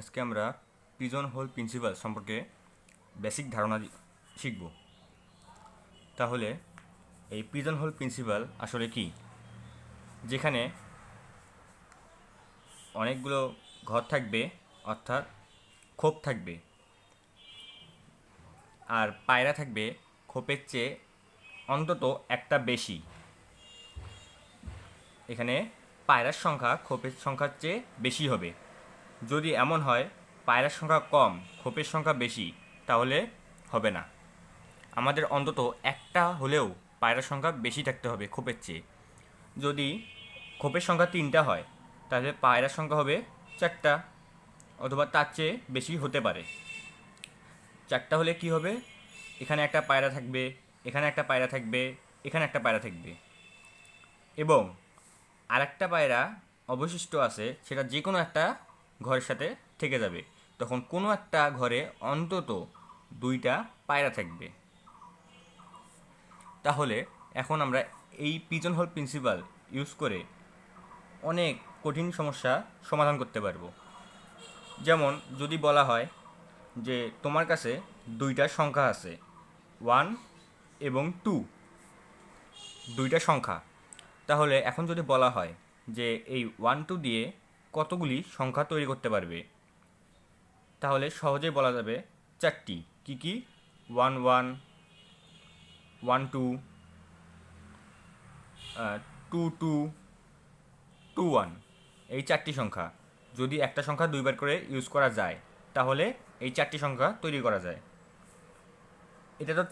আজকে আমরা pigeon whole principal সম্পর্কে বেসিক ধারণা শিখব। তাহলে এই পিজন হোল প্রিন্সিপাল আসলে কি? যেখানে অনেকগুলো ঘর থাকবে, অর্থাৎ খোপ থাকবে, আর পায়রা থাকবে খোপের চেয়ে অন্তত একটা বেশি। এখানে পায়রার সংখ্যা খোপের সংখ্যার চেয়ে বেশি হবে। যদি এমন হয় পায়রার সংখ্যা কম খোপের সংখ্যা বেশি, তাহলে হবে না। আমাদের অন্তত একটা হলেও পায়রার সংখ্যা বেশি থাকতে হবে খোপের চেয়ে। যদি খোপের সংখ্যা 3টা হয়, তাহলে পায়রার সংখ্যা হবে 4টা, অথবা তার চেয়ে বেশি হতে পারে। 4টা হলে কি হবে? এখানে একটা পায়রা থাকবে, এখানে একটা পায়রা থাকবে, এখানে একটা পায়রা থাকবে, এবং আরেকটা পায়রা অবশিষ্ট আছে, সেটা যে কোনো একটা ঘরের সাথে থেকে যাবে। তখন কোনো একটা ঘরে অন্তত 2টা পায়রা থাকবে। তাহলে এখন আমরা এই পিজন হোল প্রিন্সিপাল ইউজ করে অনেক কঠিন সমস্যা সমাধান করতে পারবো। যেমন যদি বলা হয় যে তোমার কাছে 2টা সংখ্যা আছে, 1 এবং 2, 2টা সংখ্যা। তাহলে এখন যদি বলা হয় যে এই 1 2 দিয়ে কতগুলি সংখ্যা তৈরি করতে পারবে, তাহলে সহজেই বলা যাবে 4টি। কি কি? 1 1, 1 2, 2 2, 2 1। এই 4টি সংখ্যা যদি একটা সংখ্যা 2বার করে ইউজ করা যায়, তাহলে এই 4টি সংখ্যা তৈরি করা যায়। এটা তো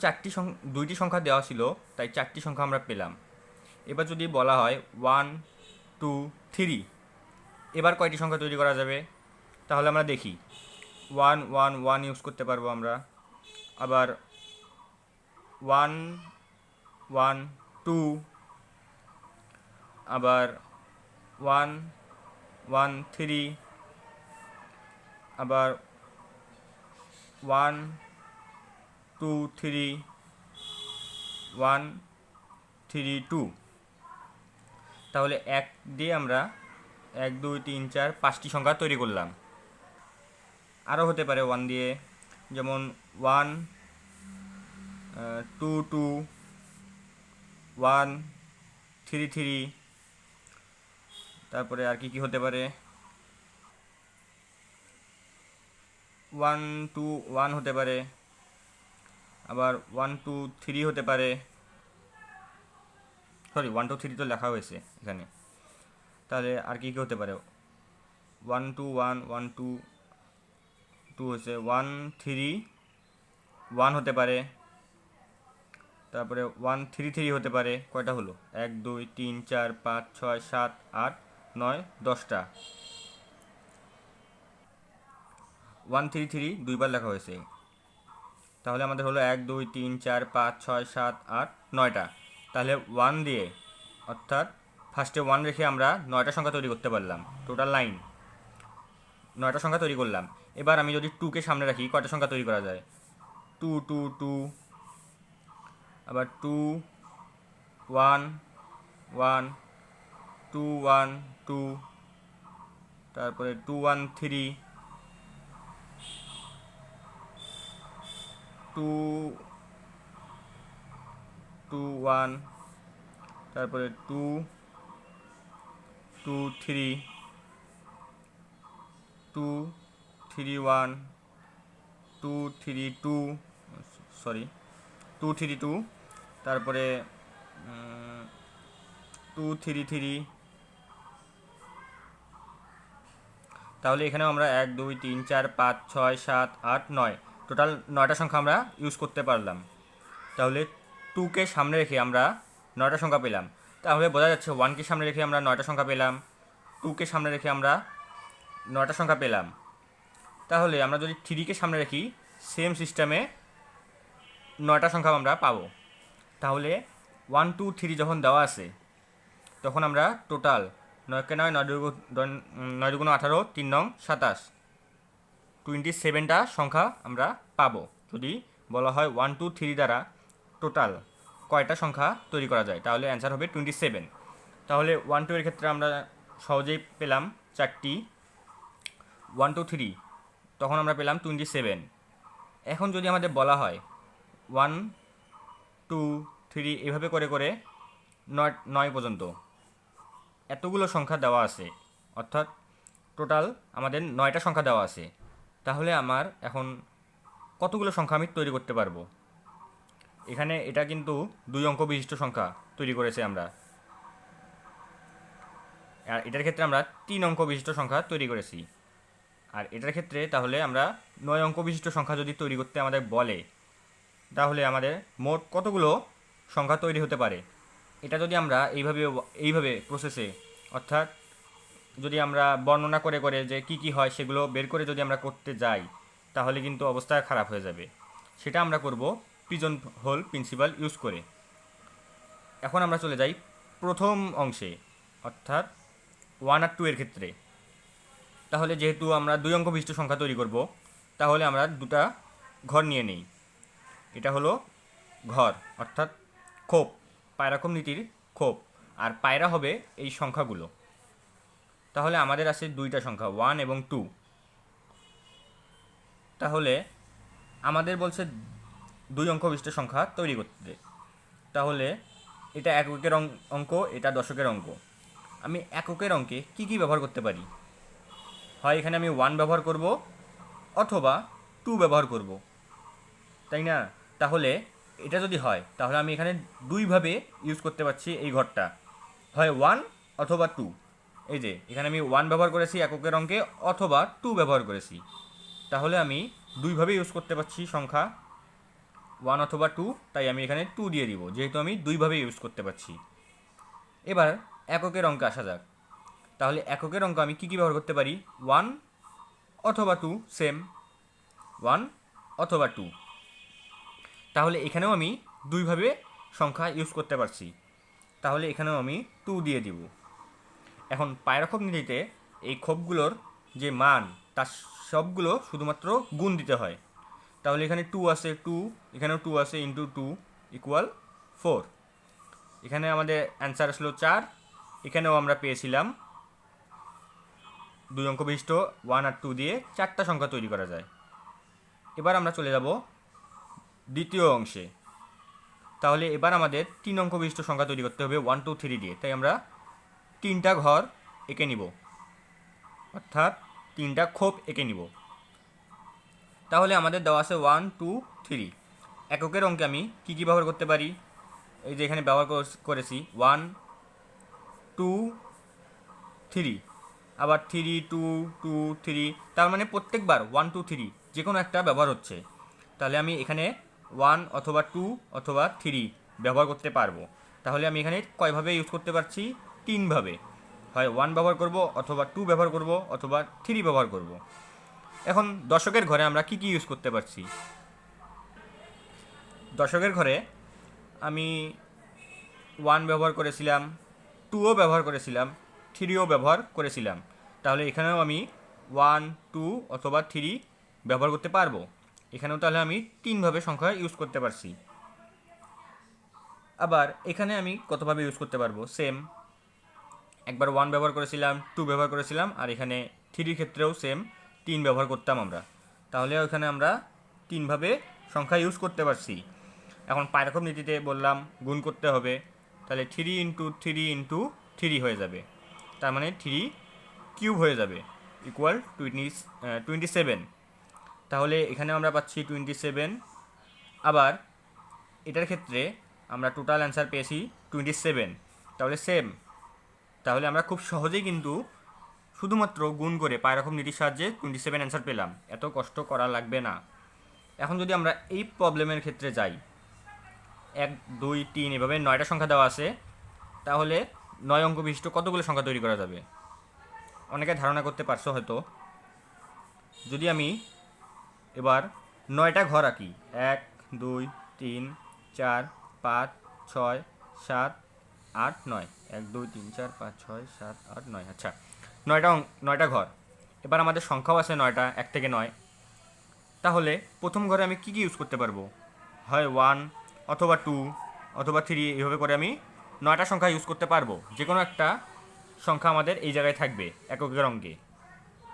2টি সংখ্যা দেওয়া ছিল, তাই 4টি সংখ্যা আমরা পেলাম। এবার যদি বলা হয় 1 2 3, এবার কয়টি সংখ্যা তৈরি করা যাবে? তাহলে আমরা দেখি, 1 1 1 ইউজ করতে পারবো আমরা, আবার 1 1 2, আবার 1 1 3, আবার 1 2 3, 1 3 2। তাহলে 1 দিয়ে আমরা 1 2 3 4 5টি সংখ্যা তৈরি করলাম। আরও হতে পারে 1 দিয়ে, যেমন 1 2 2, 1 3 3। তারপরে আর কি কি হতে পারে? 1 2 1 হতে পারে, আবার 1 2 3 হতে পারে। সরি, 1 2 3 তো লেখা হয়েছে এখানে। তাহলে আর কি কি হতে পারে? 1 2 1 1 2 2 হয়েছে, 1 3 1 হতে পারে। তারপরে 1 3 3 হতে পারে। কয়টা হলো? 1 2 3 4 5 6 7 8 9 10টা। 1 3 3 2বার লেখা হয়েছে। তাহলে আমাদের হলো 1 2 3 4 5 6 7 8 9টা। তাহলে 1 দিয়ে, অর্থাৎ ফার্স্টে 1 রেখে আমরা 9টা সংখ্যা তৈরি করতে পারলাম। টোটাল 9টা সংখ্যা তৈরি করলাম। এবার আমি যদি 2কে সামনে রাখি, কয়টা সংখ্যা তৈরি করা যায়? 2 2 2, আবার 2 1 1, 2 1 2, তারপরে 2 1 3, 2 2 1, তারপরে 2 2 3, 2 3 1, 2 3 2, সরি 2 3 2, তারপরে 2 3 3। তাহলে এখানেও আমরা 1 2 3 4 5 6 7 8 9, টোটাল 9টা সংখ্যা আমরা ইউজ করতে পারলাম। তাহলে 2কে সামনে রেখে আমরা 9টা সংখ্যা পেলাম। তাহলে বোঝা যাচ্ছে 1কে সামনে রেখে আমরা 9টা সংখ্যা পেলাম, 2কে সামনে রেখে আমরা 9টা সংখ্যা পেলাম। তাহলে আমরা যদি 3কে সামনে রাখি, সেম সিস্টেমে 9টা সংখ্যা আমরা পাবো। তাহলে 1 2 3 যখন দেওয়া আছে, তখন আমরা টোটাল 9কে 9 9 দুগুণ 18, 3 নং 27, 27টা সংখ্যা আমরা পাবো। যদি বলা হয় 1 2 3 দ্বারা টোটাল কয়টা সংখ্যা তৈরি করা যায়, তাহলে অ্যান্সার হবে 27। তাহলে 1 2 এর ক্ষেত্রে আমরা সহজেই পেলাম 4টি। 1 2 3 তখন আমরা পেলাম 27। এখন যদি আমাদের বলা হয় 1 2 3 এভাবে করে করে 9 পর্যন্ত এতগুলো সংখ্যা দেওয়া আছে, অর্থাৎ টোটাল আমাদের 9টা সংখ্যা দেওয়া আছে, তাহলে আমার এখন কতগুলো সংখ্যা আমি তৈরি করতে পারবো? এখানে এটা কিন্তু 2 অঙ্ক বিশিষ্ট সংখ্যা তৈরি করেছি আমরা, আর এটার ক্ষেত্রে আমরা 3 অঙ্ক বিশিষ্ট সংখ্যা তৈরি করেছি। আর এটার ক্ষেত্রে তাহলে আমরা 9 অঙ্ক বিশিষ্ট সংখ্যা যদি তৈরি করতে আমাদের বলে, তাহলে আমাদের মোট কতগুলো সংখ্যা তৈরি হতে পারে? এটা যদি আমরা এইভাবে প্রসেসে, অর্থাৎ যদি আমরা বর্ণনা করে করে যে কি কি হয় সেগুলো বের করে যদি আমরা করতে যাই, তাহলে কিন্তু অবস্থা খারাপ হয়ে যাবে। সেটা আমরা করব পিজন হোল প্রিন্সিপাল ইউজ করে। এখন আমরা চলে যাই প্রথম অংশে, অর্থাৎ 1 আর 2 এর ক্ষেত্রে। তাহলে যেহেতু আমরা 2 অঙ্ক বিশিষ্ট সংখ্যা তৈরি করব, তাহলে আমরা দুটা ঘর নিয়ে নেই। এটা হলো ঘর, অর্থাৎ খোপ, পায়রাক্রম নীতির খোপ, আর পায়রা হবে এই সংখ্যাগুলো। তাহলে আমাদের আছে 2টা সংখ্যা 1 এবং 2। তাহলে আমাদের বলছে 2 অঙ্ক বিশিষ্ট সংখ্যা তৈরি করতে। তাহলে এটা এককের অঙ্ক, এটা দশকের অঙ্ক। আমি এককের অঙ্কে কি কি ব্যবহার করতে পারি? হয় এখানে আমি 1 ব্যবহার করব অথবা 2 ব্যবহার করব, তাই না? তাহলে এটা যদি হয় তাহলে আমি এখানে দুইভাবে ইউজ করতে পারছি এই ঘরটা, হয় 1 অথবা 2। এই যে এখানে আমি 1 ব্যবহার করেছি এককের অঙ্কে, অথবা 2 ব্যবহার করেছি। তাহলে আমি দুইভাবে ইউজ করতে পারছি সংখ্যা 1 অথবা 2, তাই আমি এখানে 2 দিয়ে দিব, যেহেতু আমি দুইভাবে ইউজ করতে পারছি। এবার এককের অঙ্কে আসা যাক। তাহলে এককের অঙ্ক আমি কী কী ব্যবহার করতে পারি? 1 অথবা 2, সেম 1 অথবা 2। তাহলে এখানেও আমি দুইভাবে সংখ্যা ইউজ করতে পারছি, তাহলে এখানেও আমি 2 দিয়ে দিব। এখন পায়রাক্ষোভ নীতিতে এই ক্ষোভগুলোর যে মান, তার সবগুলো শুধুমাত্র গুণ দিতে হয়। তাহলে এখানে 2 আছে 2, এখানেও 2 আছে, ইন্টু 2 ইকুয়াল 4। এখানে আমাদের অ্যান্সার আসলো 4। এখানেও আমরা পেয়েছিলাম 2 অঙ্ক বিশিষ্ট 1 আর 2 দিয়ে 4টা সংখ্যা তৈরি করা যায়। এবার আমরা চলে যাব দ্বিতীয় অংশে। তাহলে এবার আমাদের 3 অঙ্ক বিশিষ্ট সংখ্যা তৈরি করতে হবে 1 2 3 দিয়ে। তাই আমরা 3টা ঘর এঁকে নিব, অর্থাৎ 3টা খোপ এঁকে নিব। তাহলে আমাদের দেওয়া আছে 1 2 3। এককের অঙ্কে আমি কী কী ব্যবহার করতে পারি? এই যে এখানে ব্যবহার করেছি 1 2 3, আবার 3 2 2 3, তার মানে প্রত্যেকবার 1 2 3 যে কোনো একটা ব্যবহার হচ্ছে। তাহলে আমি এখানে 1 অথবা 2 অথবা 3 ব্যবহার করতে পারবো। তাহলে আমি এখানে কয়ভাবে ইউজ করতে পারছি? 3ভাবে। হয় 1 ব্যবহার করব, অথবা 2 ব্যবহার করব, অথবা 3 ব্যবহার করব। এখন দশকের ঘরে আমরা কি কি ইউজ করতে পারছি? দশকের ঘরে আমি 1 ব্যবহার করেছিলাম, 2ও ব্যবহার করেছিলাম, 3ও ব্যবহার করেছিলাম। তাহলে এখানেও আমি 1 2 অথবা 3 ব্যবহার করতে পারবো। এখানেও তাহলে আমি 3ভাবে সংখ্যা ইউজ করতে পারছি। আবার এখানে আমি কতভাবে ইউজ করতে পারবো? সেম, একবার 1 ব্যবহার করেছিলাম, 2 ব্যবহার করেছিলাম, আর এখানে 3 ক্ষেত্রেও সেম 3 ব্যবহার করতাম আমরা। তাহলে ওখানে আমরা 3ভাবে সংখ্যা ইউজ করতে পারছি। এখন পায়রাক্ষোভ নীতিতে বললাম গুণ করতে হবে, তাহলে 3 ইন্টু 3 ইন্টু 3 হয়ে যাবে, তার মানে 3 কিউব হয়ে যাবে, ইকুয়াল 27। তাহলে এখানে আমরা পাচ্ছি 27। আবার এটার ক্ষেত্রে আমরা টোটাল অ্যান্সার পেয়েছি 27। তাহলে সেম, তাহলে আমরা খুব সহজেই কিন্তু শুধুমাত্র গুণ করে পায়রাক্ষোভ নীতির সাহায্যে 27 অ্যান্সার পেলাম, এত কষ্ট করা লাগবে না। এখন যদি আমরা এই প্রবলেমের ক্ষেত্রে যাই, 1 2 3 এভাবে 9টা সংখ্যা দেওয়া আছে, তাহলে 9 অঙ্ক বিশিষ্ট কতগুলো সংখ্যা তৈরি করা যাবে? অনেকে ধারণা করতে পারছো হয়তো। যদি আমি এবার 9টা ঘর আঁকি, 1 2 3 4 5 6 7 8 9, 1 2 3 4 5 6 7 8 9। আচ্ছা, 9টা ঘর। এবার আমাদের সংখ্যাও আছে 9টা, 1 থেকে 9। তাহলে প্রথম ঘরে আমি কী কী ইউজ করতে পারবো? হয় 1 অথবা 2 অথবা 3, এভাবে করে আমি 9টা সংখ্যা ইউজ করতে পারবো। যে কোনো একটা সংখ্যা আমাদের এই জায়গায় থাকবে এককের অঙ্কে।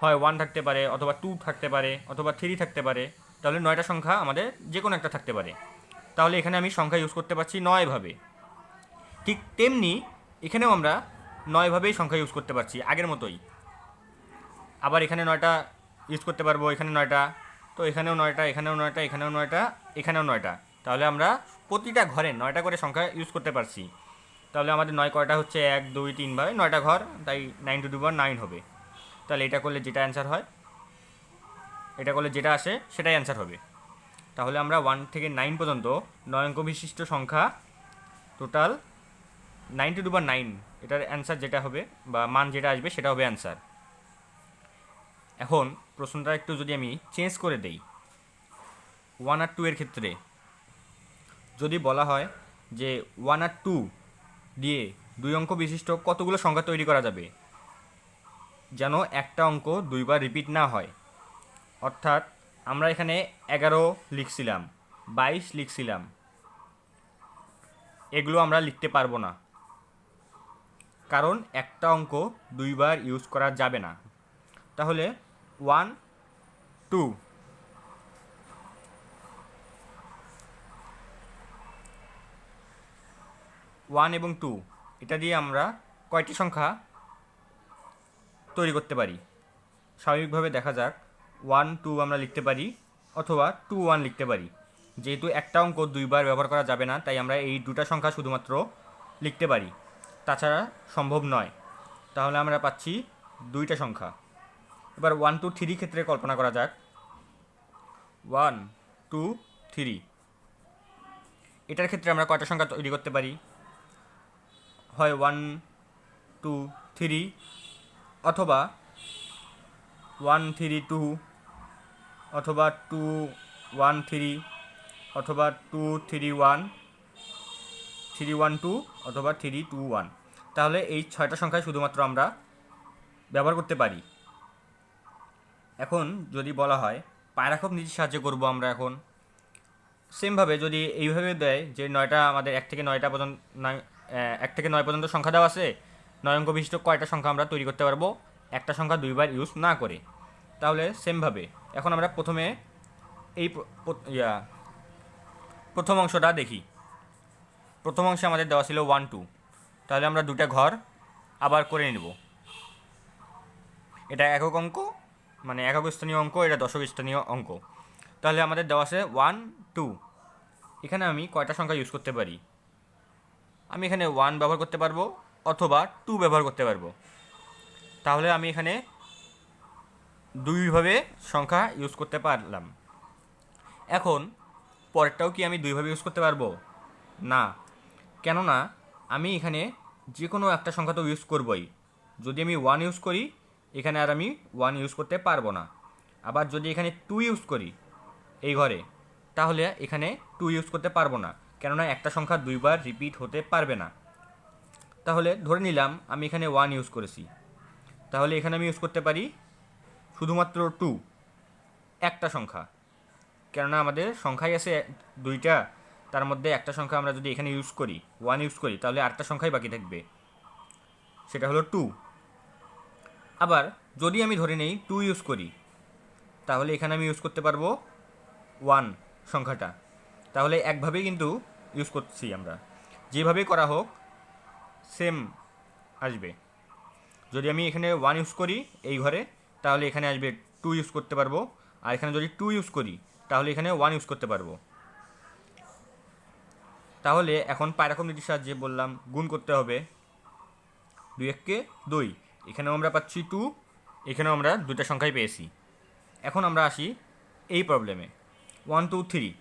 হয় 1 থাকতে পারে, অথবা 2 থাকতে পারে, অথবা 3 থাকতে পারে। তাহলে 9টা সংখ্যা আমাদের যে কোনো একটা থাকতে পারে। তাহলে এখানে আমি সংখ্যা ইউজ করতে পারছি 9 ভাবে। ঠিক তেমনি এখানেও আমরা 9 ভাবেই সংখ্যা ইউজ করতে পারছি আগের মতোই। আবার এখানে 9টা ইউজ করতে পারবো, এখানে 9টা, তো এখানেও 9টা, এখানেও 9টা, এখানেও 9টা, এখানেও 9টা। তাহলে আমরা প্রতিটা ঘরে 9টা করে সংখ্যা ইউজ করতে পারছি। তাহলে আমাদের 9 কয়টা হচ্ছে, 1 2 3 ভাবে 9টা ঘর, তাই 9 টু দি পাওয়ার 9 হবে। তাহলে এটা করলে যেটা অ্যান্সার হয়, এটা করলে যেটা আসে সেটাই অ্যান্সার হবে। তাহলে আমরা 1 থেকে 9 পর্যন্ত 9 অঙ্ক বিশিষ্ট সংখ্যা টোটাল 9 টু দি পাওয়ার 9, এটার অ্যান্সার যেটা হবে বা মান যেটা আসবে সেটা হবে অ্যান্সার। এখন প্রশ্নটা একটু যদি আমি চেঞ্জ করে দেই, 1 আর 2 এর ক্ষেত্রে যদি বলা হয় যে 1 আর 2 দিয়ে 2 অঙ্ক বিশিষ্ট কতগুলো সংখ্যা তৈরি করা যাবে, যেন একটা অঙ্ক দুইবার রিপিট না হয়। অর্থাৎ আমরা এখানে 11 লিখছিলাম, 22 লিখছিলাম, এগুলো আমরা লিখতে পারবো না, কারণ একটা অঙ্ক দুইবার ইউজ করা যাবে না। তাহলে 1 2 1 এবং 2 এটা দিয়ে আমরা কয়টি সংখ্যা তৈরি করতে পারি? স্বাভাবিকভাবে দেখা যাক, 1 2 আমরা লিখতে পারি, অথবা 2 1 লিখতে পারি। যেহেতু একটা অঙ্ক দুইবার ব্যবহার করা যাবে না, তাই আমরা এই দুটা সংখ্যা শুধুমাত্র লিখতে পারি, তাছাড়া সম্ভব নয়। তাহলে আমরা পাচ্ছি দুইটা সংখ্যা। এবার 1 2 3 ক্ষেত্রে কল্পনা করা যাক, 1 2 3, এটার ক্ষেত্রে আমরা কয়টা সংখ্যা তৈরি করতে পারি? হয় 1 2 3, অথবা 1 3 2, অথবা 2 1 3, অথবা 2 3 1, 3 1 2, অথবা 3 2 1। তাহলে এই 6টা সংখ্যায় শুধুমাত্র আমরা ব্যবহার করতে পারি। এখন যদি বলা হয় পায়রাক্ষক নীতির সাহায্যে করব আমরা, এখন সেমভাবে যদি এইভাবে দেয় যে 9টা আমাদের 1 থেকে 9টা পর্যন্ত 1 থেকে 9 পর্যন্ত সংখ্যা দেওয়া আছে, 9 অঙ্ক বিশিষ্ট কয়টা সংখ্যা আমরা তৈরি করতে পারবো একটা সংখ্যা দুইবার ইউজ না করে। তাহলে সেমভাবে এখন আমরা প্রথমে এই প্রথম অংশটা দেখি। প্রথম অংশে আমাদের দেওয়া ছিল 1 2, তাহলে আমরা দুটা ঘর আবার করে নেব। এটা একক অঙ্ক, মানে একক স্থানীয় অঙ্ক, এটা দশক স্থানীয় অঙ্ক। তাহলে আমাদের দেওয়া আছে 1 2, এখানে আমি কয়টা সংখ্যা ইউজ করতে পারি? আমি এখানে 1 ব্যবহার করতে পারবো, অথবা 2 ব্যবহার করতে পারবো। তাহলে আমি এখানে দুইভাবে সংখ্যা ইউজ করতে পারলাম। এখন পরেরটাও কি আমি দুইভাবে ইউজ করতে পারবো? না, কেননা আমি এখানে যে কোনো একটা সংখ্যা তো ইউজ করবই। যদি আমি 1 ইউজ করি, এখানে আর আমি 1 ইউজ করতে পারবো না। আবার যদি এখানে 2 ইউজ করি এই ঘরে, তাহলে এখানে 2 ইউজ করতে পারবো না, কেননা একটা সংখ্যা দুইবার রিপিট হতে পারবে না। তাহলে ধরে নিলাম আমি এখানে 1 ইউজ করেছি, তাহলে এখানে আমি ইউজ করতে পারি শুধুমাত্র 2, একটা সংখ্যা, কেননা আমাদের সংখ্যাই আছে দুইটা, তার মধ্যে একটা সংখ্যা আমরা যদি এখানে ইউজ করি 1 ইউজ করি, তাহলে আরেকটা সংখ্যাই বাকি থাকবে, সেটা হলো 2। আবার যদি আমি ধরে নেই 2 ইউজ করি, তাহলে এখানে আমি ইউজ করতে পারবো 1 সংখ্যাটা। তাহলে একভাবেই কিন্তু ইউজ করছি আমরা, যেভাবেই করা হোক সেম আসবে। যদি আমি এখানে 1 ইউজ করি এই ঘরে, তাহলে এখানে আসবে 2 ইউজ করতে পারবো, আর এখানে যদি 2 ইউজ করি তাহলে এখানে 1 ইউজ করতে পারবো। তাহলে এখন পায়রাক্ষক নীতির সাহায্যে বললাম গুণ করতে হবে, 2 1 কে 2, এখানেও আমরা পাচ্ছি 2, এখানেও আমরা দুইটা সংখ্যাই পেয়েছি। এখন আমরা আসি এই প্রবলেমে, 1 2 3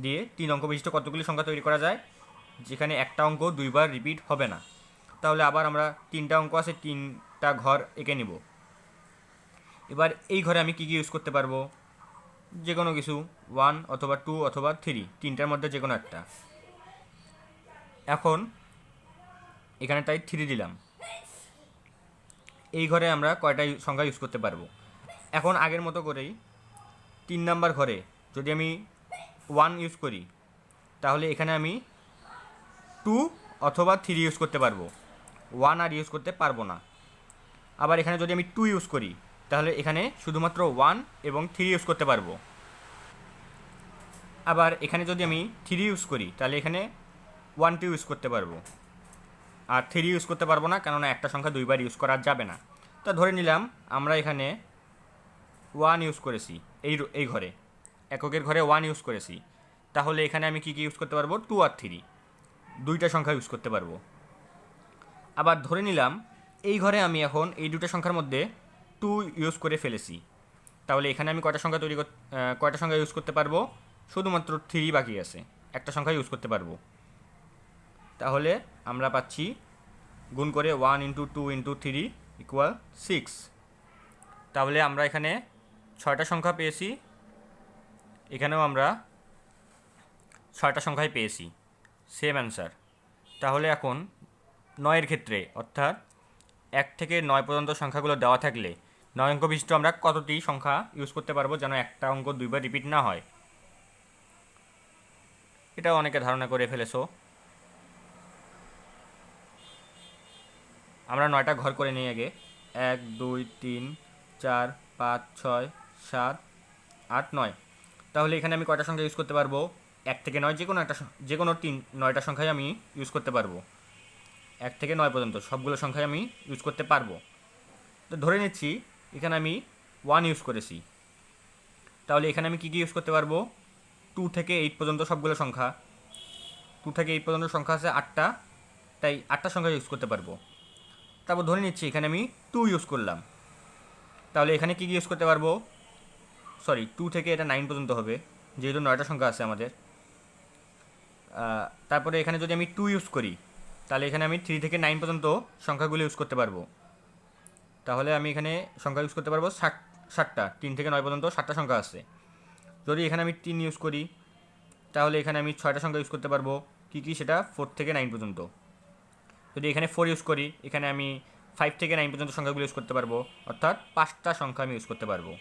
দিয়ে 3 অঙ্ক বিশিষ্ট কতগুলি সংখ্যা তৈরি করা যায় যেখানে একটা অঙ্ক দুইবার রিপিট হবে না? তাহলে আবার আমরা 3টা অঙ্ক আছে, 3টা ঘর এঁকে নিব। এবার এই ঘরে আমি কী কী ইউজ করতে পারবো? যে কোনো কিছু, 1 অথবা 2 অথবা 3, 3টার মধ্যে যে কোনো একটা। এখন এখানে তাই 3 দিলাম। এই ঘরে আমরা কয়টা সংখ্যা ইউজ করতে পারবো? এখন আগের মতো করেই 3 নাম্বার ঘরে যদি আমি 1 ইউজ করি, তাহলে এখানে আমি 2 অথবা 3 ইউজ করতে পারবো, 1 আর ইউজ করতে পারবো না। আবার এখানে যদি আমি 2 ইউজ করি, তাহলে এখানে শুধুমাত্র 1 এবং 3 ইউজ করতে পারবো। আবার এখানে যদি আমি 3 ইউজ করি তাহলে এখানে 1 2 ইউজ করতে পারবো, আর 3 ইউজ করতে পারবো না, কেননা একটা সংখ্যা দুইবার ইউজ করা যাবে না। তো ধরে নিলাম আমরা এখানে 1 ইউজ করেছি, এই ঘরে এককের ঘরে 1 ইউজ করেছি, তাহলে এখানে আমি কী ইউজ করতে পারবো? 2 আর 3 দুইটা সংখ্যা ইউজ করতে পারবো। আবার ধরে নিলাম এই ঘরে আমি এখন এই দুটো সংখ্যার মধ্যে 2 ইউজ করে ফেলেছি, তাহলে এখানে আমি কয়টা সংখ্যা ইউজ করতে পারবো? শুধুমাত্র 3 বাকি আছে, একটা সংখ্যা ইউজ করতে পারবো। তাহলে আমরা পাচ্ছি গুণ করে 1 × 2 × 3 = 6। তাহলে আমরা এখানে 6টা সংখ্যা পেয়েছি, এখানেও আমরা 6টা সংখ্যাই পেয়েছি, সেম অ্যান্সার। তাহলে এখন 9-এর ক্ষেত্রে, অর্থাৎ 1 থেকে 9 পর্যন্ত সংখ্যাগুলো দেওয়া থাকলে 9 অঙ্ক বিশিষ্ট আমরা কতটি সংখ্যা ইউজ করতে পারবো যেন একটা অঙ্ক দুইবার রিপিট না হয়? এটাও অনেকে ধারণা করে ফেলেছো। আমরা 9টা ঘর করে নিই আগে। 1 2 3 4 5 6 7 8 9। তাহলে এখানে আমি কয়টা সংখ্যা ইউজ করতে পারবো? 1 থেকে 9 যে কোনো 9টা সংখ্যাই আমি ইউজ করতে পারবো। 1 থেকে 9 পর্যন্ত সবগুলো সংখ্যাই আমি ইউজ করতে পারবো। তো ধরে নিচ্ছি এখানে আমি 1 ইউজ করেছি, তাহলে এখানে আমি কী ইউজ করতে পারবো? 2 থেকে 8 পর্যন্ত সবগুলো সংখ্যা, 2 থেকে 8 পর্যন্ত সংখ্যা আছে 8টা, তাই 8টা সংখ্যা ইউজ করতে পারবো। তারপর ধরে নিচ্ছি এখানে আমি 2 ইউজ করলাম, তাহলে এখানে কী ইউজ করতে পারবো? 2 থেকে এটা 9 পর্যন্ত হবে, যেহেতু 9টা সংখ্যা আছে আমাদের। তারপরে এখানে যদি আমি 2 ইউজ করি তাহলে এখানে আমি 3 থেকে 9 পর্যন্ত সংখ্যাগুলো ইউজ করতে পারবো। তাহলে আমি এখানে সংখ্যা ইউজ করতে পারবো 60টা, 3 থেকে 9 পর্যন্ত 7টা সংখ্যা আছে। যদি এখানে আমি 3 ইউজ করি তাহলে এখানে আমি 6টা সংখ্যা ইউজ করতে পারবো, কী সেটা 4 থেকে 9 পর্যন্ত। যদি এখানে 4 ইউজ করি এখানে আমি 5 থেকে 9 পর্যন্ত সংখ্যাগুলো ইউজ করতে পারবো, অর্থাৎ 5টা সংখ্যা আমি ইউজ করতে পারবো।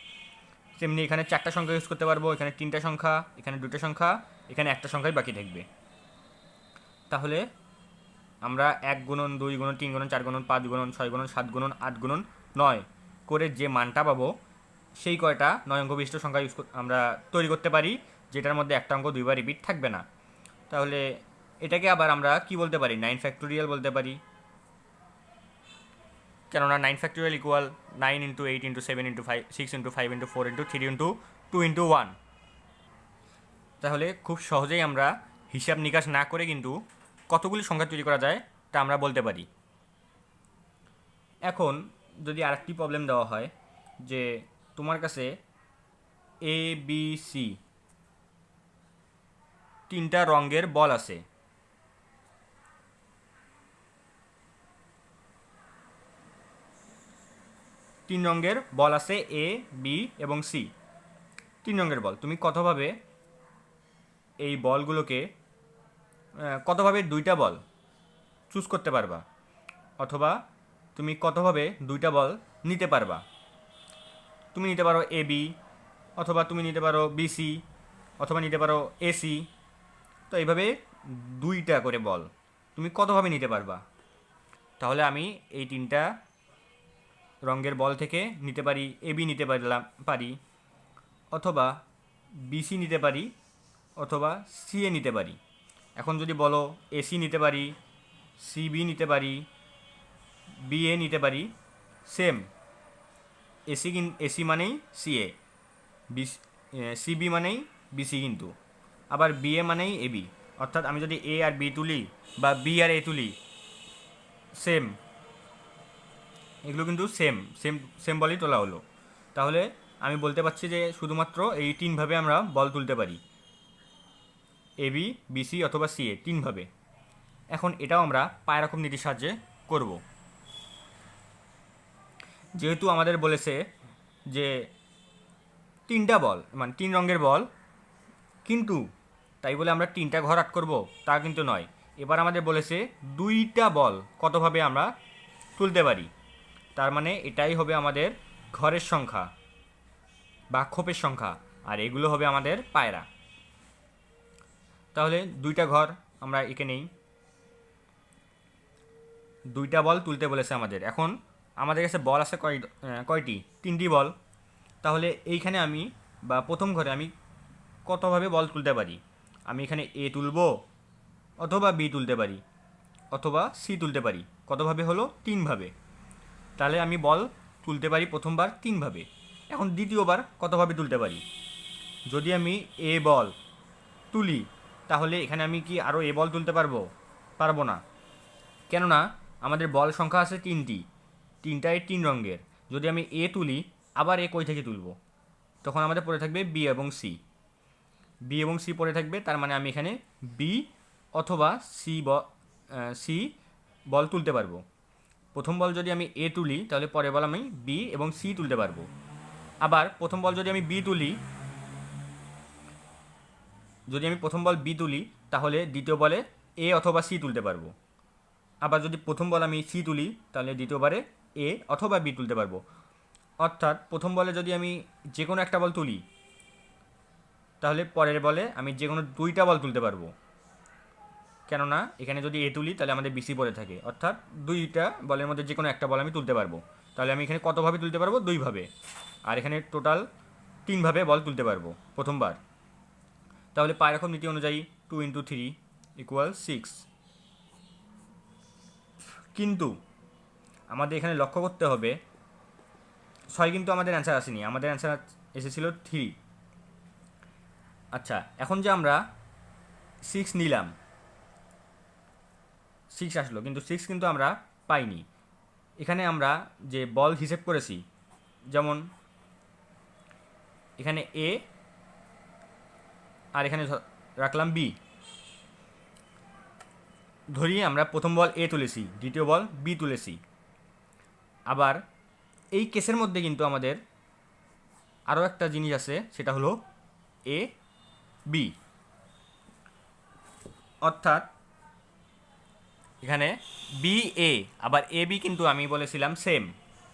তেমনি এখানে 4টা সংখ্যা ইউজ করতে পারবো, এখানে 3টা সংখ্যা, এখানে 2টা সংখ্যা, এখানে একটা সংখ্যাই বাকি থাকবে। তাহলে আমরা 1 × 2 × 3 × 4 × 5 × 6 × 7 × 8 × 9 করে যে মানটা পাবো সেই কয়টা 9 অঙ্ক বিশিষ্ট সংখ্যা আমরা তৈরি করতে পারি, যেটার মধ্যে একটা অঙ্ক দুইবার রিপিট থাকবে না। তাহলে এটাকে আবার আমরা কি বলতে পারি? 9 ফ্যাক্টোরিয়াল বলতে পারি, কেননা 9 ফ্যাক্টোরিয়াল = 9 × 8 × 7 × 5 6 × 5 × 4 × 3 × 2 × 1। তাহলে খুব সহজেই আমরা হিসাব নিকাশ না করে কিন্তু কতগুলি সংখ্যা তৈরি করা যায় তা আমরা বলতে পারি। এখন যদি আরেকটি প্রবলেম দেওয়া হয় যে তোমার কাছে ABC 3টা রঙের বল আছে, তিন রঙের বল আছে A, B এবং C, 3 রঙের বল। তুমি কতভাবে এই বলগুলোকে কতভাবে 2টা বল চুজ করতে পারবা, অথবা তুমি কতভাবে 2টা বল নিতে পারবা? তুমি নিতে পারো AB, অথবা তুমি নিতে পারো BC, অথবা নিতে পারো AC। তো এইভাবে 2টা করে বল তুমি কতভাবে নিতে পারবা? তাহলে আমি এই 3টা রঙের বল থেকে নিতে পারি AB নিতে পারি, অথবা BC নিতে পারি, অথবা CA নিতে পারি। এখন যদি বলো AC নিতে পারি, CB নিতে পারি, BA নিতে পারি, সেম AC মানেই CA, CB মানেই BC, কিন্তু আবার BA মানেই AB। অর্থাৎ আমি যদি A আর B তুলি বা B আর A তুলি, সেম, এগুলো কিন্তু সেম সেম সেম বলই তোলা হলো। তাহলে আমি বলতে পারছি যে শুধুমাত্র এই 3ভাবে আমরা বল তুলতে পারি, AB, BC অথবা CA, 3ভাবে। এখন এটাও আমরা পায়রাখুব নীতির সাহায্যে করব। যেহেতু আমাদের বলেছে যে 3টা বল মানে 3 রঙের বল, কিন্তু তাই বলে আমরা 3টা ঘর আট করব তা কিন্তু নয়। এবার আমাদের বলেছে 2টা বল কতভাবে আমরা তুলতে পারি, তার মানে এটাই হবে আমাদের ঘরের সংখ্যা বা খোপের সংখ্যা, আর এগুলো হবে আমাদের পায়রা। তাহলে 2টা ঘর আমরা এঁকে নেই, 2টা বল তুলতে বলেছে আমাদের। এখন আমাদের কাছে বল আছে কয়টি? 3টি বল। তাহলে এইখানে আমি বা প্রথম ঘরে আমি কতভাবে বল তুলতে পারি? আমি এখানে এ তুলব, অথবা বি তুলতে পারি, অথবা সি তুলতে পারি। কতভাবে হলো? 3ভাবে। তাহলে আমি বল তুলতে পারি প্রথমবার 3ভাবে। এখন দ্বিতীয়বার কতভাবে তুলতে পারি? যদি আমি এ বল তুলি, তাহলে এখানে আমি কি আরও এ বল তুলতে পারবো না। কেননা আমাদের বল সংখ্যা আছে 3টাই 3 রঙের। যদি আমি এ তুলি, আবার এ কই থেকে তুলব? তখন আমাদের পড়ে থাকবে বি এবং সি। বি এবং সি পড়ে থাকবে, তার মানে আমি এখানে বি অথবা সি বল তুলতে পারবো। প্রথম বল যদি আমি এ তুলি, তাহলে পরের বল আমি বি এবং সি তুলতে পারবো। আবার প্রথম বল যদি আমি প্রথম বল বি তুলি, তাহলে দ্বিতীয় বলে এ অথবা সি তুলতে পারবো। আবার যদি প্রথম বল আমি সি তুলি, তাহলে দ্বিতীয়বারে এ অথবা বি তুলতে পারবো। অর্থাৎ প্রথম বলে যদি আমি যে কোনো একটা বল তুলি, তাহলে পরের বলে আমি যে কোনো 2টা বল তুলতে পারবো। কেননা এখানে যদি এ তুলি, তাহলে আমাদের বিসি পড়ে থাকে, অর্থাৎ 2টা বলের মধ্যে যে কোনো একটা বল আমি তুলতে পারবো। তাহলে আমি এখানে কতভাবে তুলতে পারবো? 2ভাবে। আর এখানে টোটাল 3ভাবে বল তুলতে পারবো প্রথমবার। তাহলে পায়রকম নীতি অনুযায়ী 2 × 3 = 6। কিন্তু আমাদের এখানে লক্ষ্য করতে হবে, 6 কিন্তু আমাদের অ্যান্সার আসেনি, আমাদের অ্যান্সার এসেছিল 3। আচ্ছা, এখন যে আমরা 6 নিলাম, 6 আসলো, কিন্তু 6 কিন্তু আমরা পাইনি। এখানে আমরা যে বল হিসেব করেছি, যেমন এখানে এ আর এখানে রাখলাম বি। ধরি আমরা প্রথম বল এ তুলেছি, দ্বিতীয় বল বি তুলেছি। আবার এই কেসের মধ্যে কিন্তু আমাদের আরও একটা জিনিস আছে, সেটা হলো এ বি। অর্থাৎ এখানে বি এ আবার এ বি কিন্তু আমি বলেছিলাম সেম।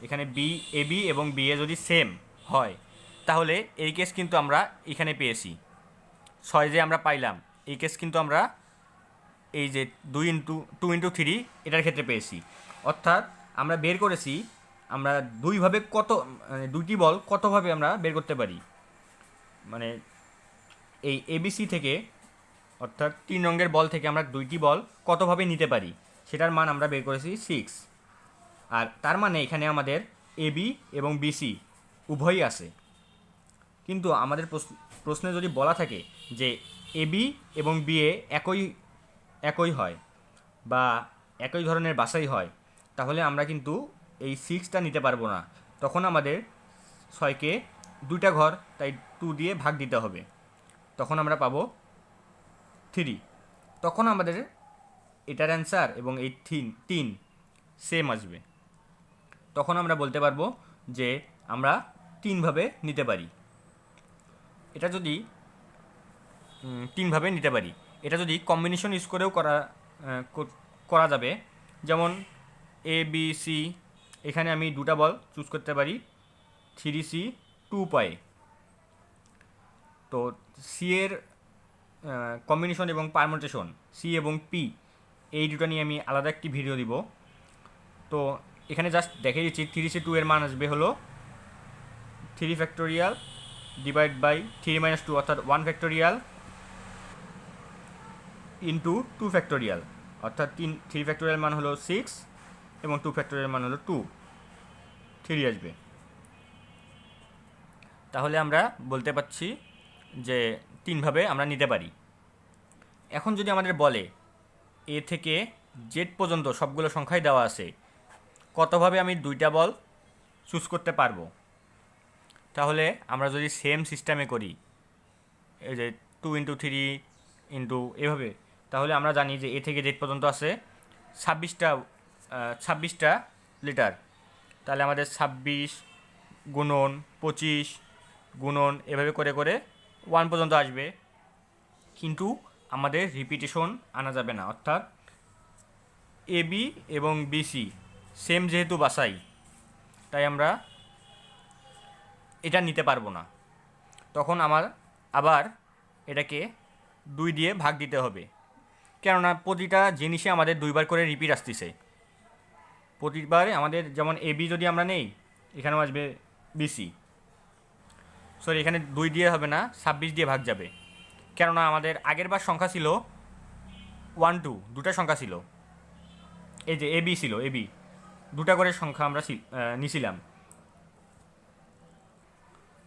এখানে বি এ বি এবং বি এ যদি সেম হয়, তাহলে এই কেস কিন্তু আমরা এখানে পেয়েছি। 6 যে আমরা পাইলাম, এই কেস কিন্তু আমরা এই যে 2 × 3 এটার ক্ষেত্রে পেয়েছি। অর্থাৎ আমরা বের করেছি আমরা 2ভাবে মানে 2টি বল কতভাবে আমরা বের করতে পারি। মানে এই এবিসি থেকে, অর্থাৎ 3 রঙের বল থেকে আমরা 2টি বল কতভাবে নিতে পারি, সেটার মান আমরা বের করেছি 6। আর তার মানে এখানে আমাদের এবি এবং বিসি উভয়ই আছে। কিন্তু আমাদের প্রশ্নে যদি বলা থাকে যে এবি এবং বিএ একই হয় বা একই ধরনের বাসাই হয়, তাহলে আমরা কিন্তু এই 6টা নিতে পারবো না। তখন আমাদের 6কে 2টা ঘর, তাই 2 দিয়ে ভাগ দিতে হবে। তখন আমরা পাবো 3। তখন আমাদের এটার অ্যান্সার এবং এই 3 সেম আসবে। তখন আমরা বলতে পারবো যে আমরা 3ভাবে নিতে পারি। এটা যদি 3ভাবে নিতে পারি, এটা যদি কম্বিনেশন ইউজ করেও করা যাবে। যেমন এ বি সি, এখানে আমি 2টা বল চুজ করতে পারি, 3C 2 পাই। তো সি এর কম্বিনেশন এবং পারমুটেশন, সি এবং পি, এই দুটো নিয়ে আমি আলাদা একটি ভিডিও দিব। তো এখানে জাস্ট দেখে দিচ্ছি 3C 2 এর মান আসবে হলো 3 ফ্যাক্টোরিয়াল ডিভাইড বাই 3 - 2, অর্থাৎ 1 ফ্যাক্টোরিয়াল ইন্টু 2 ফ্যাক্টোরিয়াল, অর্থাৎ 3 ফ্যাক্টোরিয়াল মান হলো 6 এবং 2 ফ্যাক্টোরিয়াল মান হলো 2, 3 আসবে। তাহলে আমরা বলতে পারছি যে 3ভাবে আমরা নিতে পারি। এখন যদি আমাদের বলে এ থেকে জেড পর্যন্ত সবগুলো সংখ্যাই দেওয়া আছে, কতভাবে আমি 2টা বল চুজ করতে পারবো? তাহলে আমরা যদি সেম সিস্টেমে করি, এই যে 2 × 3 ইন্টু এভাবে, তাহলে আমরা জানি যে এ থেকে জেড পর্যন্ত আছে 26টা লিটার। তাহলে আমাদের 26 গুণন 25 গুণন এভাবে করে করে 1 পর্যন্ত আসবে। কিন্তু আমাদের রিপিটেশন আনা যাবে না, অর্থাৎ এবি এবং বিসি সেম যেহেতু বাসাই, তাই আমরা এটা নিতে পারবো না। তখন আবার এটাকে 2 দিয়ে ভাগ দিতে হবে, কেননা প্রতিটা জিনিসে আমাদের 2বার করে রিপিট আসতেছে। প্রতিবারে আমাদের যেমন এবি যদি আমরা নেই, এখানেও আসবে বিসি। সরি, এখানে 2 দিয়ে হবে না, 26 দিয়ে ভাগ যাবে, কেননা আমাদের আগের বার সংখ্যা ছিল 1 2, দুটা সংখ্যা ছিল, এই যে এবি ছিল, এবি দুটা করে সংখ্যা আমরা নিছিলাম।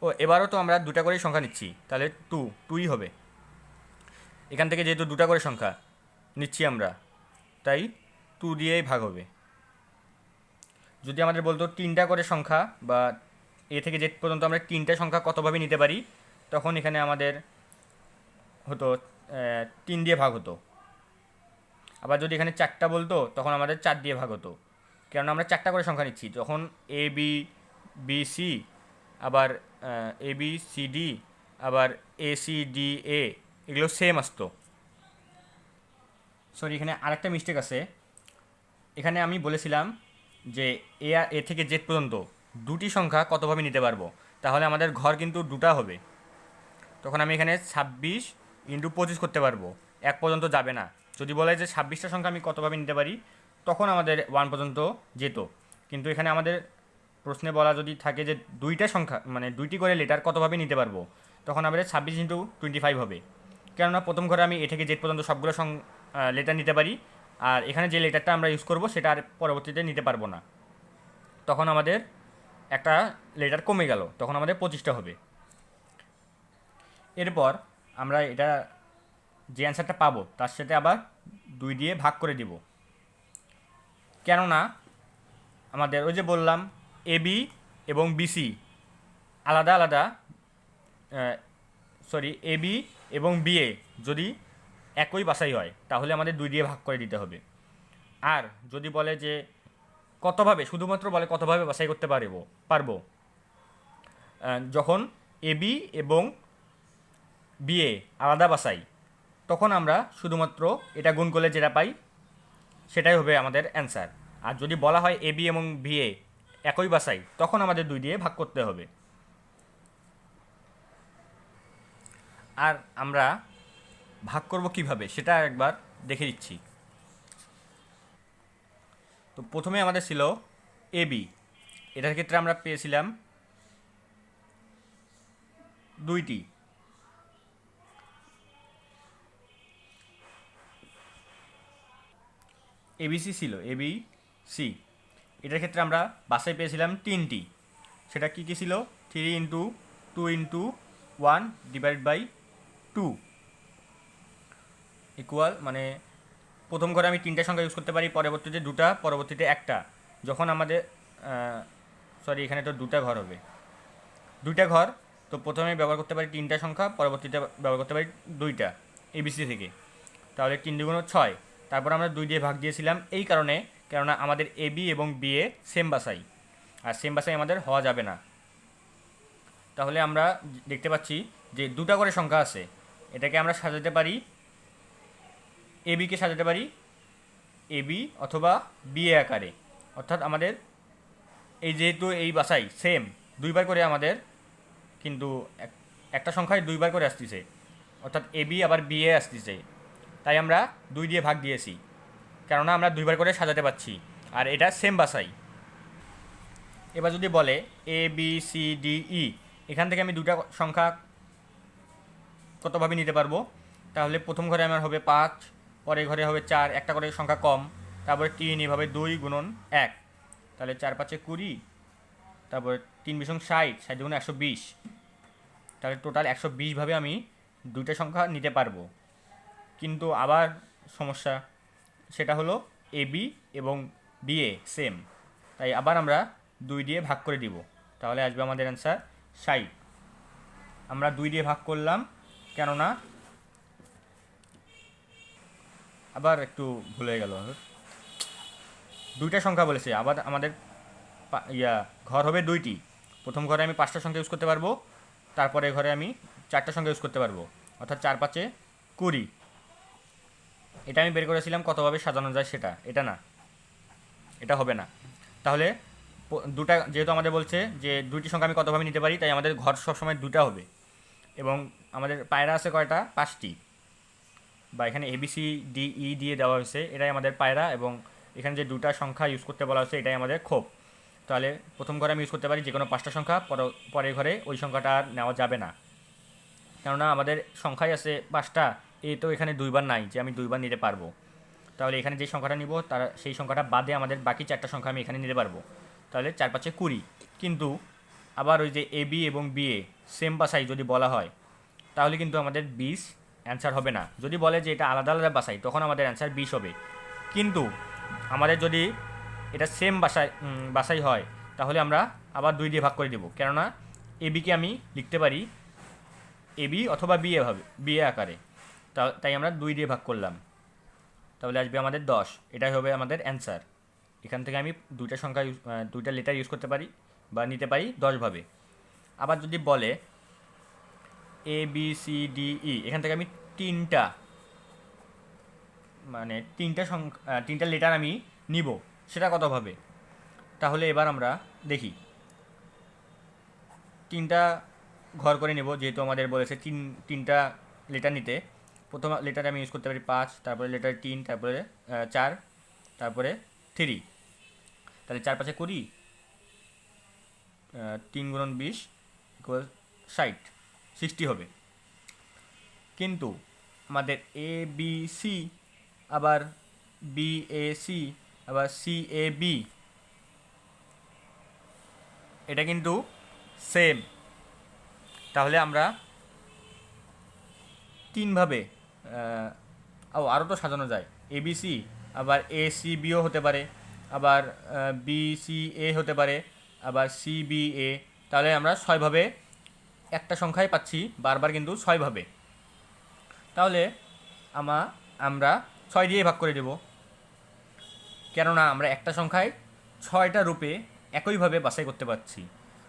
ও এবারও তো আমরা দুটা করেই সংখ্যা নিচ্ছি, তাহলে 2ই হবে। এখান থেকে যেহেতু দুটা করে সংখ্যা নিচ্ছি আমরা, তাই 2 দিয়েই ভাগ হবে। যদি আমাদের বলতো 3টা করে সংখ্যা বা এ থেকে জেড পর্যন্ত আমরা 3টা সংখ্যা কতভাবে নিতে পারি, তখন এখানে আমাদের হতো 3 দিয়ে ভাগ হতো। আবার যদি এখানে 4টা বলতো, তখন আমাদের 4 দিয়ে ভাগ হতো, কেননা আমরা 4টা করে সংখ্যা নিচ্ছি। তখন এ বি বি সি, আবার এ বি সি ডি, আবার এ সি ডি এ, এগুলো সেম আসতো। সরি, এখানে আরেকটা মিস্টেক আছে। এখানে আমি বলেছিলাম যে এ থেকে জেড পর্যন্ত দুটি সংখ্যা কতভাবে নিতে পারবো, তাহলে আমাদের ঘর কিন্তু দুটা হবে। তখন আমি এখানে 26 × 25 করতে পারবো, 1 পর্যন্ত যাবে না। যদি বলে যে 26টা সংখ্যা আমি কতভাবে নিতে পারি, তখন আমাদের 1 পর্যন্ত যেত। কিন্তু এখানে আমাদের প্রশ্নে বলা যদি থাকে যে দুইটা সংখ্যা মানে দুইটি করে লেটার কতভাবে নিতে পারবো, তখন আমাদের 26 × 25 হবে। কেননা প্রথম ঘরে আমি এ থেকে জেড পর্যন্ত সবগুলো লেটার নিতে পারি, আর এখানে যে লেটারটা আমরা ইউজ করব সেটা আর পরবর্তীতে নিতে পারবো না। তখন আমাদের একটা লেটার কমে গেল, তখন আমাদের 25টা হবে। এরপর আমরা এটা যে অ্যান্সারটা পাবো তার সাথে আবার 2 দিয়ে ভাগ করে দিব, কেননা আমাদের ওই যে বললাম এবি এবং বিসি আলাদা আলাদা, সরি এবি এবং বিএ যদি একই বাসাই হয়, তাহলে আমাদের 2 দিয়ে ভাগ করে দিতে হবে। আর যদি বলে যে কতভাবে, শুধুমাত্র বলে কতভাবে বাছাই করতে পারবো, যখন এবি এবং বিএ আলাদা বাছাই, তখন আমরা শুধুমাত্র এটা গুণ করলে যেটা পাই সেটাই হবে আমাদের অ্যান্সার। আর যদি বলা হয় এবি এবং বিএ একই বাছাই, তখন আমাদের 2 দিয়ে ভাগ করতে হবে। আর আমরা ভাগ করব কিভাবে সেটা একবার দেখে দিচ্ছি। তো প্রথমে আমাদের ছিল এবি, এটার ক্ষেত্রে আমরা পেয়েছিলাম 2টি। এবিসি ছিল, এবি সি, এটার ক্ষেত্রে আমরা বাসায় পেয়েছিলাম 3টি। সেটা কী কী ছিল? 3 × 2 × 1 / 2 ইকুয়াল, মানে প্রথম ঘরে আমি 3টা সংখ্যা ইউজ করতে পারি, পরবর্তীতে 2টা, পরবর্তীতে 1টা। যখন আমাদের সরি, এখানে তো 2টা ঘর হবে, 2টা ঘর, তো প্রথমে ব্যবহার করতে পারি 3টা সংখ্যা, পরবর্তীতে ব্যবহার করতে পারি 2টা এবিসি থেকে। তাহলে 3 × 6। তারপর আমরা 2 দিয়ে ভাগ দিয়েছিলাম এই কারণে, কেননা আমাদের এবি এবং বিএ সেম বাসাই, আর সেম বাসাই আমাদের হওয়া যাবে না। তাহলে আমরা দেখতে পাচ্ছি যে 2টা করে সংখ্যা আছে, এটাকে আমরা সাজাতে পারি, এবিকে সাজাতে পারি এবি অথবা বিএ আকারে। অর্থাৎ আমাদের এই যেহেতু এই বাসাই সেম, 2বার করে আমাদের কিন্তু একটা সংখ্যায় 2বার করে আসতেছে, অর্থাৎ এবি আবার বিএ আসতেছে, তাই আমরা 2 দিয়ে ভাগ দিয়েছি, কেননা আমরা 2বার করে সাজাতে পারছি আর এটা সেম বাসাই। এবার যদি বলে এ বি সি ডি ই, এখান থেকে আমি 2টা সংখ্যা কতভাবে নিতে পারবো, তাহলে প্রথম ঘরে আমার হবে 5, পরের ঘরে হবে 4, একটা করে সংখ্যা কম, তারপরে 3, এভাবে 2 × 1, তাহলে 4 × 5 = 20, তারপরে 3 × 20 = 60, 60 × 120, তাহলে টোটাল 120ভাবে আমি 2টা সংখ্যা নিতে পারবো। কিন্তু আবার সমস্যা, সেটা হলো এবি এবং বিএ সেম, তাই আবার আমরা 2 দিয়ে ভাগ করে দিব, তাহলে আসবে আমাদের অ্যান্সার 60। আমরা 2 দিয়ে ভাগ করলাম, কেননা আবার একটু ভুল হয়ে গেল, 2টা সংখ্যা বলেছে, আবার আমাদের ঘর হবে 2টি। প্রথম ঘরে আমি 5টা সংখ্যা ইউজ করতে পারবো, তারপরে ঘরে আমি 4টা সংখ্যা ইউজ করতে পারবো, অর্থাৎ 4 × 5 = 20। এটা আমি বের করেছিলাম কতভাবে সাজানো যায় সেটা, এটা না, এটা হবে না। তাহলে 2টা যেহেতু আমাদের বলছে যে 2টি সংখ্যা আমি কতভাবে নিতে পারি, তাই আমাদের ঘর সবসময় 2টা হবে, এবং আমাদের পায়রা আছে কয়টা? 5টি, বা এখানে এবিসি ডি ই দিয়ে দেওয়া হয়েছে, এটাই আমাদের পায়রা, এবং এখানে যে দুটা সংখ্যা ইউজ করতে বলা হচ্ছে এটাই আমাদের ক্ষোভ। তাহলে প্রথম ঘরে আমি ইউজ করতে পারি যে কোনো 5টা সংখ্যা, পরের ঘরে ওই সংখ্যাটা আর নেওয়া যাবে না, কেননা আমাদের সংখ্যাই আছে 5টা, তো এখানে 2বার নাই যে আমি 2বার নিতে পারবো। তাহলে এখানে যে সংখ্যাটা নিব তার সেই সংখ্যাটা বাদে আমাদের বাকি 4টা সংখ্যা আমি এখানে নিতে পারবো। তাহলে 4 5 20। কিন্তু আবার ওই যে এ বি এবং বি এ সেম বাসাই যদি বলা হয় তাহলে কিন্তু আমাদের 20 অ্যান্সার হবে না। যদি বলে যে এটা আলাদা আলাদা বাসাই তখন আমাদের অ্যান্সার 20 হবে। কিন্তু আমাদের যদি এটা সেম বাসাই হয় তাহলে আমরা আবার 2 দিয়ে ভাগ করে দেবো, কেননা এ বিকে আমি লিখতে পারি এ বি অথবা বি এ ভাবে, বি এ আকারে। তাই আমরা 2 দিয়ে ভাগ করলাম, তাহলে আসবে আমাদের 10। এটাই হবে আমাদের অ্যান্সার। এখান থেকে আমি দুইটা লেটার ইউজ করতে পারি বা নিতে পারি 10 ভাবে। আবার যদি বলে এ বি সি ডি ই, এখান থেকে আমি তিনটা লেটার আমি নিব, সেটা কতভাবে? তাহলে এবার আমরা দেখি, 3টা ঘর করে নেব, যেহেতু আমাদের বলেছে তিনটা লেটার নিতে। প্রথম লেটারে আমি ইউজ করতে পারি 5, তারপরে লেটার 3, তারপরে 4, তারপরে 3। তাহলে 4 5 20, 3 × 20 = 60 হবে। কিন্তু আমাদের এ বি সি, আবার বি এ সি, আবার সি এ বি, এটা কিন্তু সেম। তাহলে আমরা 3ভাবে আরও তো সাজানো যায়। এবিসি আবার এ সি বিও হতে পারে, আবার বি সি এ হতে পারে, আবার সি বি এ। তাহলে আমরা 6ভাবে একটা সংখ্যাই পাচ্ছি, বারবার কিন্তু 6ভাবে। তাহলে আমরা 6 দিয়ে ভাগ করে দেব, কেননা আমরা একটা সংখ্যায় 6টা রূপে একইভাবে বাছাই করতে পারছি,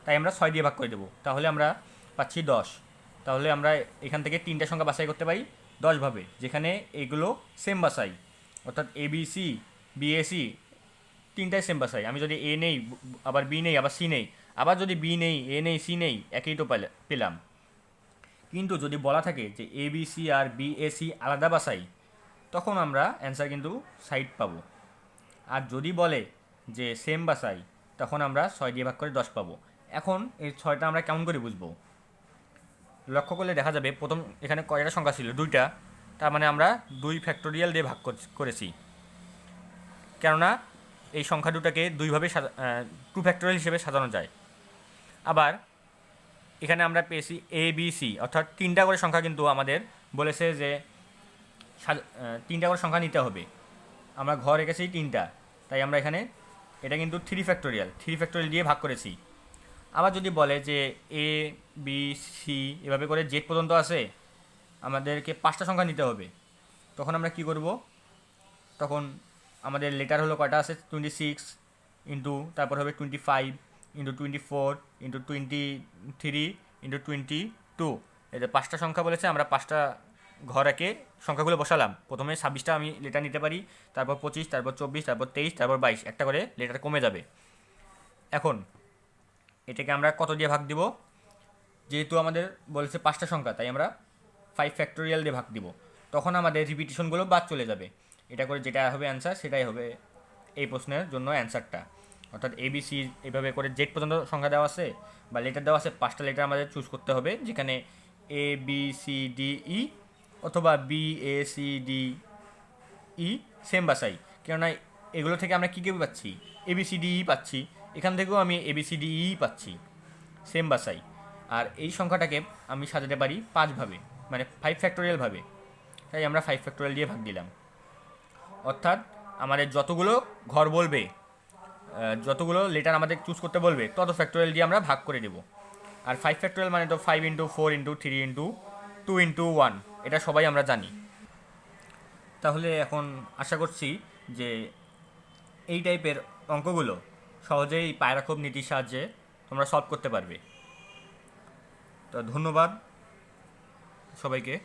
তাই আমরা 6 দিয়ে ভাগ করে দেব। তাহলে আমরা পাচ্ছি 10। তাহলে আমরা এখান থেকে 3টা সংখ্যা বাছাই করতে পারি 10ভাবে, যেখানে এগুলো সেম বাছাই, অর্থাৎ A B C B A C 3টাই সেম বাছাই। আমি যদি এ নেই, আবার বি নেই, আবার সি নেই, আবার যদি বি নেই, এ নেই, সি নেই, একই তো পেলাম। কিন্তু যদি বলা থাকে যে এ বি সি আর বি এ সি আলাদা বাছাই, তখন আমরা অ্যান্সার কিন্তু সাইড পাবো। আর যদি বলে যে সেম বাছাই, তখন আমরা 6 দিয়ে ভাগ করে 10 পাবো। এখন এই 6টা আমরা কেমন করে বুঝবো? লক্ষ্য করলে দেখা যাবে প্রথম এখানে কয়টা সংখ্যা ছিল? 2টা। তার মানে আমরা 2 ফ্যাক্টোরিয়াল দিয়ে ভাগ করেছি, কেননা এই সংখ্যা দুটাকে 2ভাবে 2 ফ্যাক্টোরিয়াল হিসেবে সাজানো যায়। আবার এখানে আমরা পেয়েছি এ বি সি, অর্থাৎ 3টা করে সংখ্যা কিন্তু আমাদের বলেছে যে 3টা করে সংখ্যা নিতে হবে। আমরা ঘর রেখেছি 3টা, তাই আমরা এখানে এটা কিন্তু 3 ফ্যাক্টোরিয়াল দিয়ে ভাগ করেছি। আবার যদি বলে যে এ বি সি এভাবে করে জেড পর্যন্ত আছে, আমাদেরকে 5টা সংখ্যা নিতে হবে, তখন আমরা কি করব? তখন আমাদের লেটার হলো কয়টা আছে? 26 ইন্টু, তারপর হবে 25 ইন্টু 24 ইন্টু 23 ইন্টু 22। এই যে 5টা সংখ্যা বলেছে, আমরা 5টা ঘর একে সংখ্যাগুলো বসালাম। প্রথমে 26টা আমি লেটার নিতে পারি, তারপর 25, তারপর 24, তারপর 23, তারপর 22, একটা করে লেটার কমে যাবে। এখন এটাকে আমরা কত দিয়ে ভাগ দিব? যেহেতু আমাদের বলেছে 5টা সংখ্যা, তাই আমরা 5 ফ্যাক্টোরিয়াল দিয়ে ভাগ দিব। তখন আমাদের রিপিটিশনগুলো বাদ চলে যাবে। এটা করে যেটা হবে অ্যান্সার, সেটাই হবে এই প্রশ্নের জন্য অ্যান্সারটা। অর্থাৎ এবিসি এভাবে করে জেড পর্যন্ত সংখ্যা দেওয়া আছে বা লেটার দেওয়া আছে, 5টা লেটার আমাদের চুজ করতে হবে, যেখানে A B C D E অথবা B A C D E same বাসাই। কেননা এগুলো থেকে আমরা কী কী পাচ্ছি? এবিসিডি ই পাচ্ছি, এখান থেকেও আমি এবিসিডি ই পাচ্ছি, সেম বাসাই। আর এই সংখ্যাটাকে আমি সাজাতে পারি 5ভাবে, মানে 5 ফ্যাক্টোরিয়াল ভাবে, তাই আমরা 5 ফ্যাক্টোরিয়াল দিয়ে ভাগ দিলাম। অর্থাৎ আমাদের যতগুলো ঘর বলবে, যতগুলো লেটার আমাদের চুজ করতে বলবে, তত ফ্যাক্টোরিয়াল দিয়ে আমরা ভাগ করে দেব। আর 5 ফ্যাক্টোরিয়াল মানে তো 5 ইন্টু 4 ইন্টু 3 ইন্টু 2 ইন্টু 1, এটা সবাই আমরা জানি। তাহলে এখন আশা করছি যে এই টাইপের অঙ্কগুলো সহজেই পায়রাক্ষোভ নীতির সাহায্যে তোমরা সলভ করতে পারবে। তো ধন্যবাদ সবাইকে।